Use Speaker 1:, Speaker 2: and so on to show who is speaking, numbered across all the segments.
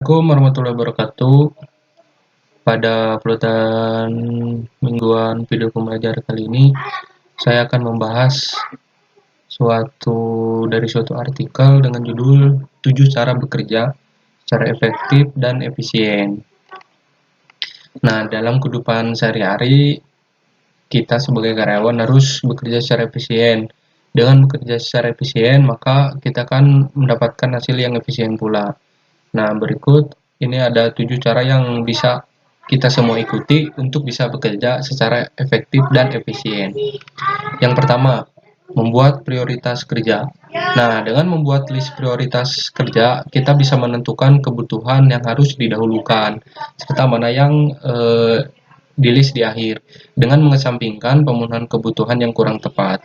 Speaker 1: Assalamualaikum warahmatullahi wabarakatuh. Pada uploadan mingguan video pembelajaran kali ini, saya akan membahas suatu artikel dengan judul 7 cara bekerja secara efektif dan efisien. Nah, dalam kehidupan sehari-hari, kita sebagai karyawan harus bekerja secara efisien. Dengan bekerja secara efisien, maka kita akan mendapatkan hasil yang efisien pula. Nah, berikut ini ada 7 cara yang bisa kita semua ikuti untuk bisa bekerja secara efektif dan efisien. Yang pertama, membuat prioritas kerja. Nah, dengan membuat list prioritas kerja, kita bisa menentukan kebutuhan yang harus didahulukan, serta mana yang di list di akhir, dengan mengesampingkan pemenuhan kebutuhan yang kurang tepat.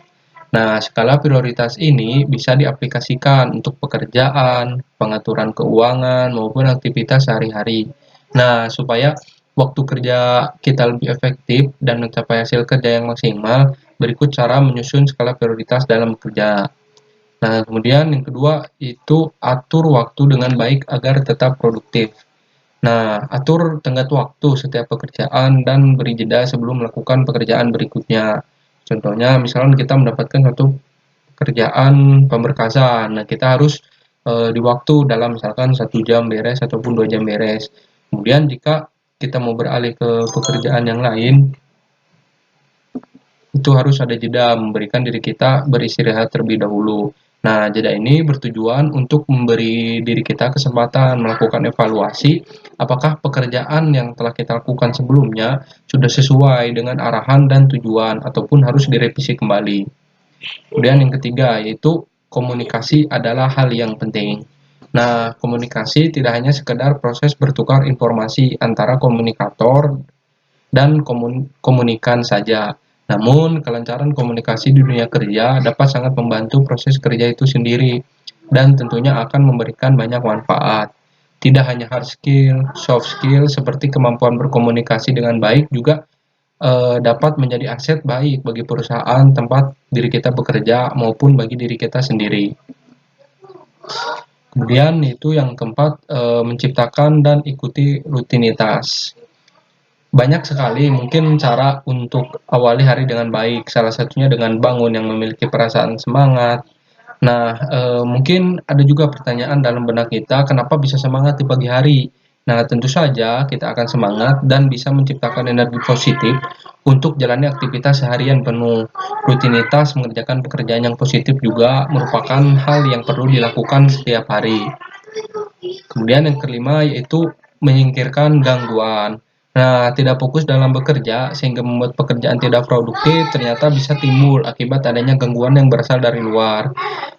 Speaker 1: Nah, skala prioritas ini bisa diaplikasikan untuk pekerjaan, pengaturan keuangan, maupun aktivitas sehari-hari. Nah, supaya waktu kerja kita lebih efektif dan mencapai hasil kerja yang maksimal, berikut cara menyusun skala prioritas dalam bekerja. Nah, kemudian yang kedua itu atur waktu dengan baik agar tetap produktif. Nah, atur tenggat waktu setiap pekerjaan dan beri jeda sebelum melakukan pekerjaan berikutnya. Contohnya, misalnya kita mendapatkan satu pekerjaan pemberkasan. Nah, kita harus di waktu dalam misalkan 1 jam beres ataupun 2 jam beres. Kemudian jika kita mau beralih ke pekerjaan yang lain, itu harus ada jeda, memberikan diri kita beristirahat terlebih dahulu. Nah, jeda ini bertujuan untuk memberi diri kita kesempatan melakukan evaluasi apakah pekerjaan yang telah kita lakukan sebelumnya sudah sesuai dengan arahan dan tujuan ataupun harus direvisi kembali. Kemudian yang ketiga yaitu komunikasi adalah hal yang penting. Nah, komunikasi tidak hanya sekedar proses bertukar informasi antara komunikator dan komunikan saja. Namun, kelancaran komunikasi di dunia kerja dapat sangat membantu proses kerja itu sendiri dan tentunya akan memberikan banyak manfaat. Tidak hanya hard skill, soft skill seperti kemampuan berkomunikasi dengan baik juga dapat menjadi aset baik bagi perusahaan tempat diri kita bekerja maupun bagi diri kita sendiri. Kemudian itu yang keempat, menciptakan dan ikuti rutinitas. Banyak sekali mungkin cara untuk awali hari dengan baik, salah satunya dengan bangun yang memiliki perasaan semangat. Nah, mungkin ada juga pertanyaan dalam benak kita, kenapa bisa semangat di pagi hari? Nah, tentu saja kita akan semangat dan bisa menciptakan energi positif untuk jalani aktivitas seharian penuh. Rutinitas mengerjakan pekerjaan yang positif juga merupakan hal yang perlu dilakukan setiap hari. Kemudian yang kelima yaitu menyingkirkan gangguan. Nah, tidak fokus dalam bekerja sehingga membuat pekerjaan tidak produktif ternyata bisa timbul akibat adanya gangguan yang berasal dari luar.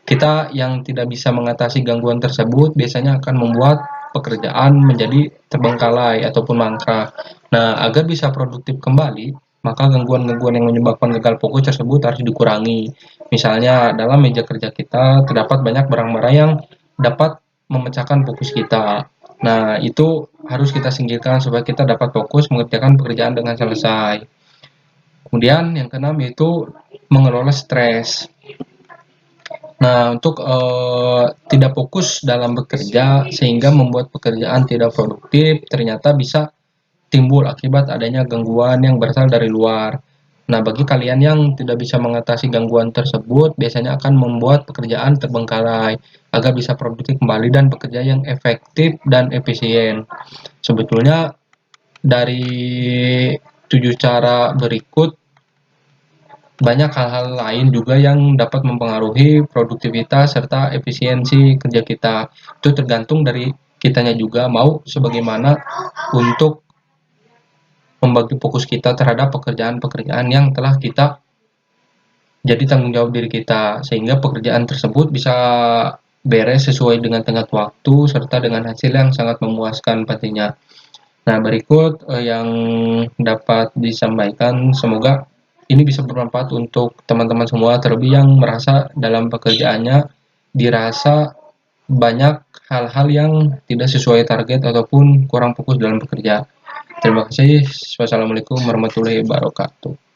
Speaker 1: Kita yang tidak bisa mengatasi gangguan tersebut biasanya akan membuat pekerjaan menjadi terbengkalai ataupun mangkrak. Nah, agar bisa produktif kembali, maka gangguan-gangguan yang menyebabkan gagal fokus tersebut harus dikurangi. Misalnya, dalam meja kerja kita terdapat banyak barang-barang yang dapat memecahkan fokus kita. Nah, itu harus kita singkirkan supaya kita dapat fokus mengerjakan pekerjaan dengan selesai. Kemudian yang keenam yaitu mengelola stres. Nah, untuk tidak fokus dalam bekerja sehingga membuat pekerjaan tidak produktif, ternyata bisa timbul akibat adanya gangguan yang berasal dari luar. Nah, bagi kalian yang tidak bisa mengatasi gangguan tersebut, biasanya akan membuat pekerjaan terbengkalai agar bisa produktif kembali dan bekerja yang efektif dan efisien. Sebetulnya dari 7 cara berikut banyak hal-hal lain juga yang dapat mempengaruhi produktivitas serta efisiensi kerja kita. Itu tergantung dari kitanya juga mau sebagaimana untuk membagi fokus kita terhadap pekerjaan-pekerjaan yang telah kita jadi tanggung jawab diri kita sehingga pekerjaan tersebut bisa beres sesuai dengan tenggat waktu serta dengan hasil yang sangat memuaskan pastinya. Nah, berikut yang dapat disampaikan, semoga ini bisa bermanfaat untuk teman-teman semua, terlebih yang merasa dalam pekerjaannya dirasa banyak hal-hal yang tidak sesuai target ataupun kurang fokus dalam bekerja. Terima kasih. Wassalamualaikum warahmatullahi wabarakatuh.